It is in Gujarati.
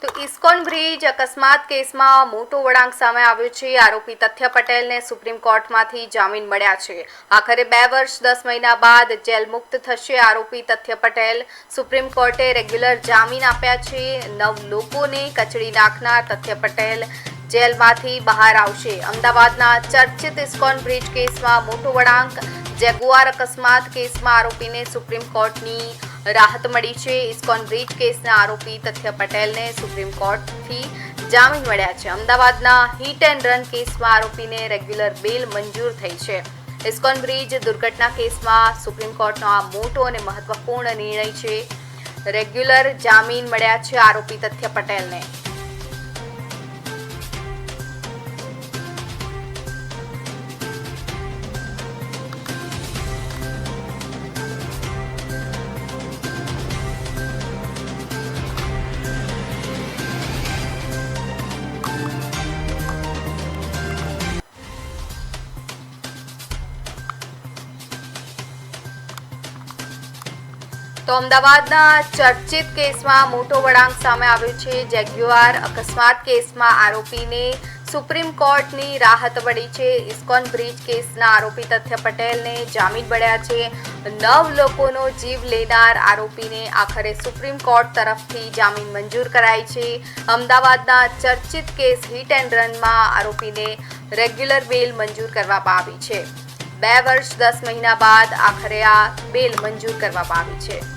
તો ઇસ્કોન બ્રિજ અકસ્માત કેસમાં મોટો વળાંક સામે આવ્યો છે। આરોપી તથ્ય પટેલને સુપ્રીમ કોર્ટમાંથી જામીન મળ્યા છે। આખરે 2 વર્ષ 10 મહિના બાદ જેલ મુક્ત થશે આરોપી તથ્ય પટેલ। સુપ્રીમ કોર્ટે રેગ્યુલર જામીન આપ્યા છે। 9 લોકોને કચડી નાખનાર તથ્ય પટેલ જેલમાંથી બહાર આવશે। અમદાવાદના ચર્ચિત ઇસ્કોન બ્રિજ કેસમાં મોટો વળાંક। જેગુઆર અકસ્માત કેસમાં આરોપીને સુપ્રીમ કોર્ટની રાહત મળી છે। ઇસ્કોન બ્રિજ કેસના આરોપી તથ્ય પટેલને સુપ્રીમ કોર્ટથી જામીન મળ્યા છે। અમદાવાદના હિટ એન્ડ રન કેસમાં આરોપીને રેગ્યુલર બેલ મંજૂર થઈ છે। ઇસ્કોન બ્રિજ દુર્ઘટના કેસમાં સુપ્રીમ કોર્ટનો આ મોટો અને મહત્વપૂર્ણ નિર્ણય છે। રેગ્યુલર જામીન મળ્યા છે આરોપી તથ્ય પટેલને। તો અમદાવાદના ચર્ચિત કેસમાં મોટો વળાંક સામે આવ્યો છે। જેગ્યુઆર અકસ્માત કેસમાં આરોપીને સુપ્રીમ કોર્ટની રાહત મળી છે। ઇસ્કોન બ્રિજ કેસના આરોપી તથ્ય પટેલને જામીન મળ્યા છે। 9 લોકોનો જીવ લેનાર આરોપીને આખરે સુપ્રીમ કોર્ટ તરફથી જામીન મંજૂર કરાઈ છે। અમદાવાદના ચર્ચિત કેસ હિટ એન્ડ રનમાં આરોપીને રેગ્યુલર બેલ મંજૂર કરવામાં આવી છે। 2 વર્ષ 10 મહિના બાદ આખરે આ બેલ મંજૂર કરવામાં આવી છે।